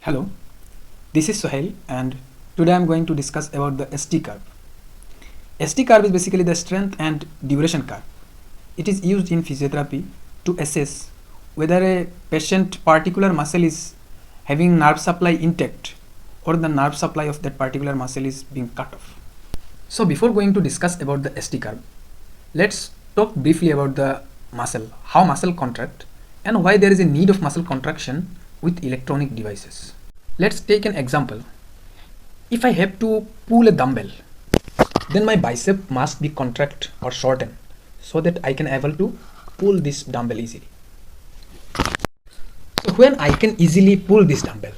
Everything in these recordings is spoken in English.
Hello, this is Sohail and today I am going to discuss about the ST curve. ST curve is basically the strength and duration curve. It is used in physiotherapy to assess whether a patient particular muscle is having nerve supply intact or the nerve supply of that particular muscle is being cut off. So before going to discuss about the ST curve, let's talk briefly about the muscle, how muscle contract and why there is a need of muscle contraction with electronic devices. Let's take an example. If I have to pull a dumbbell, then my bicep must be contract or shorten so that I can able to pull this dumbbell easily. So when I can easily pull this dumbbell,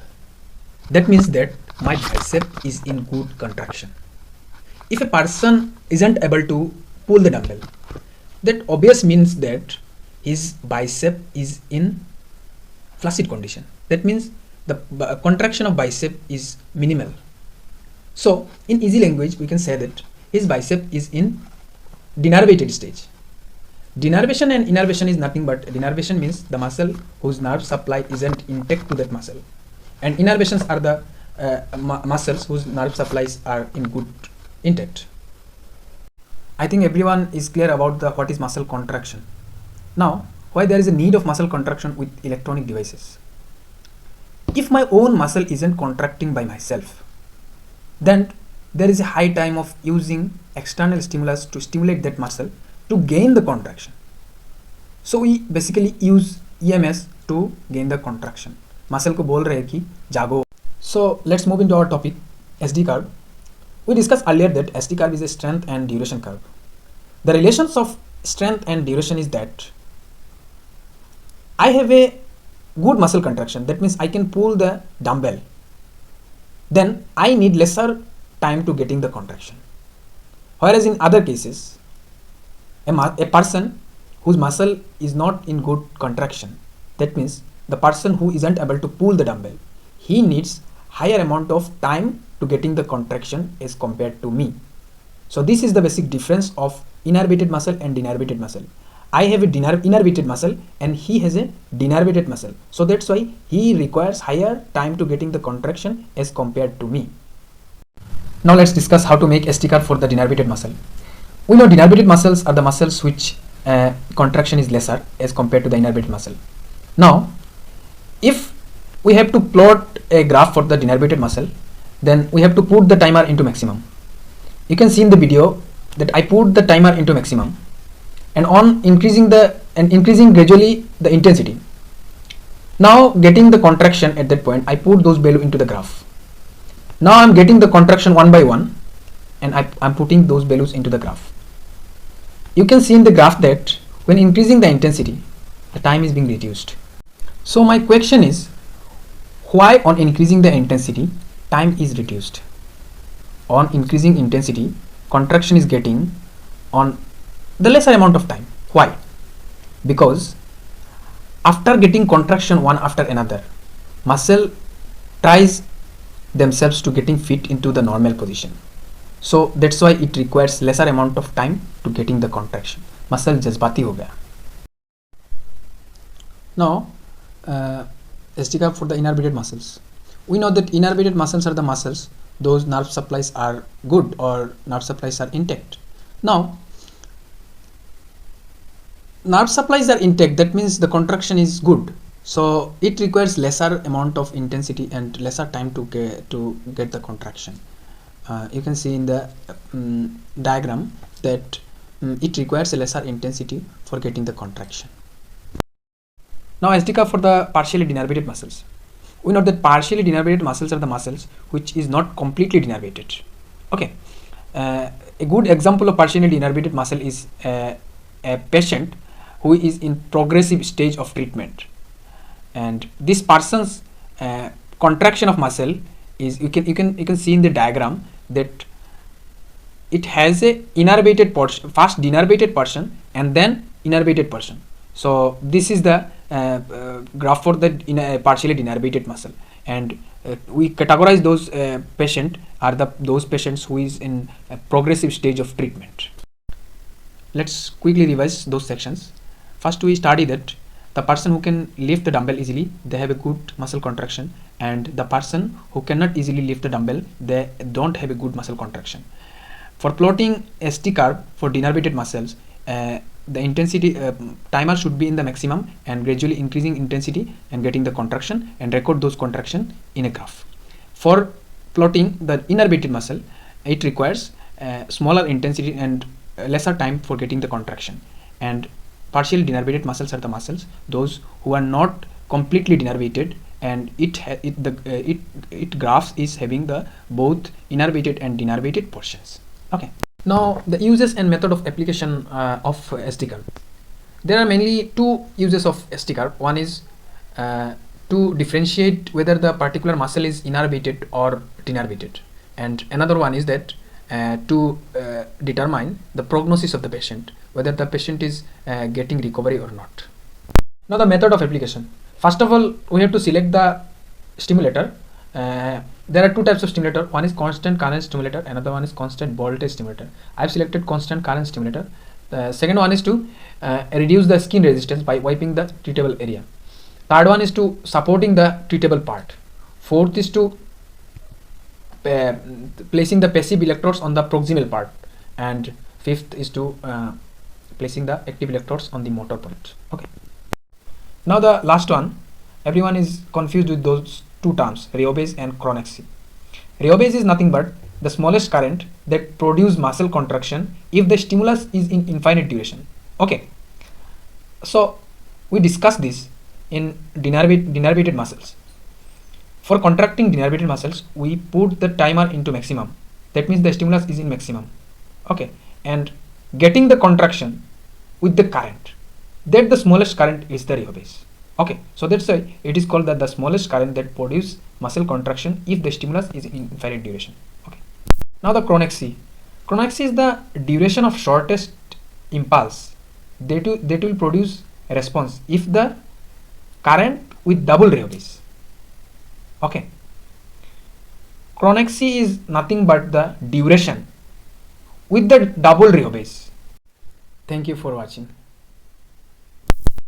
that means that my bicep is in good contraction. If a person isn't able to pull the dumbbell, that obvious means that his bicep is in flaccid condition. That means the contraction of bicep is minimal. So in easy language we can say that his bicep is in denervated stage. Denervation and innervation is nothing but denervation means the muscle whose nerve supply isn't intact to that muscle, and innervations are the muscles whose nerve supplies are intact. I think everyone is clear about the what is muscle contraction. Now, why there is a need of muscle contraction with electronic devices? If my own muscle isn't contracting by myself, then there is a high time of using external stimulus to stimulate that muscle to gain the contraction. So we basically use EMS to gain the contraction. Muscle को बोल रहे हैं कि जागो. So let's move into our topic, SD curve. We discussed earlier that SD curve is a strength and duration curve. The relations of strength and duration is that I have a good muscle contraction, that means I can pull the dumbbell, then I need lesser time to getting the contraction. Whereas in other cases, a person whose muscle is not in good contraction, that means the person who isn't able to pull the dumbbell, he needs higher amount of time to getting the contraction as compared to me. So this is the basic difference of innervated muscle and denervated muscle. I have a innervated muscle and he has a denervated muscle. So that's why he requires higher time to getting the contraction as compared to me. Now let's discuss how to make ST curve for the denervated muscle. We know denervated muscles are the muscles which contraction is lesser as compared to the innervated muscle. Now, if we have to plot a graph for the denervated muscle, then we have to put the timer into maximum. You can see in the video that I put the timer into maximum, and on increasing gradually the intensity. Now getting the contraction at that point, I put those values into the graph. Now I'm getting the contraction one by one, and I'm putting those values into the graph. You can see in the graph that when increasing the intensity, the time is being reduced. So my question is, why on increasing the intensity, time is reduced? On increasing intensity, contraction is getting on the lesser amount of time. Why? Because after getting contraction one after another, muscle tries themselves to getting fit into the normal position. So that's why it requires lesser amount of time to getting the contraction. Muscle जज्बाती हो गया. Now, ST curve for the innervated muscles. We know that innervated muscles are the muscles those nerve supplies are good or nerve supplies are intact. Now, nerve supplies are intact, that means the contraction is good, so it requires lesser amount of intensity and lesser time to get the contraction. You can see in the diagram that it requires a lesser intensity for getting the contraction. Now ST curve for the partially denervated muscles. We know that partially denervated muscles are the muscles which is not completely denervated. Okay, a good example of partially denervated muscle is a patient who is in progressive stage of treatment, and this person's contraction of muscle is you can see in the diagram that it has a innervated portion, first denervated portion and then innervated portion. So this is the graph for the partially denervated muscle, and we categorize those patient are those patients who is in a progressive stage of treatment. Let's quickly revise those sections. First we study that the person who can lift the dumbbell easily, they have a good muscle contraction, and the person who cannot easily lift the dumbbell, they don't have a good muscle contraction. For plotting a ST curve for denervated muscles, the intensity timer should be in the maximum and gradually increasing intensity and getting the contraction and record those contraction in a graph. For plotting the innervated muscle, it requires smaller intensity and lesser time for getting the contraction. And partially denervated muscles are the muscles those who are not completely denervated, and it graphs is having the both innervated and denervated portions. Okay. Now the uses and method of application of ST curve. There are mainly two uses of ST curve. One is to differentiate whether the particular muscle is innervated or denervated, and another one is that to determine the prognosis of the patient, whether the patient is getting recovery or not. Now the method of application. First of all, we have to select the stimulator. There are two types of stimulator. One is constant current stimulator, another one is constant voltage stimulator. I have selected constant current stimulator. The second one is to reduce the skin resistance by wiping the treatable area. Third one is to supporting the treatable part. Fourth is to placing the passive electrodes on the proximal part, and fifth is to placing the active electrodes on the motor point. Okay. Now the last one, everyone is confused with those two terms, rheobase and chronaxy. Rheobase is nothing but the smallest current that produce muscle contraction if the stimulus is in infinite duration. Okay. So we discussed this in denervated muscles. For contracting denervated muscles, we put the timer into maximum. That means the stimulus is in maximum. Okay. And getting the contraction with the current, that the smallest current is the rheobase. Okay. So that's why it is called the smallest current that produce muscle contraction if the stimulus is in infinite duration. Okay. Now the chronaxy. Chronaxy is the duration of shortest impulse that will produce a response if the current with double rheobase. Okay. Chronaxy is nothing but the duration with the double rheobase. Thank you for watching.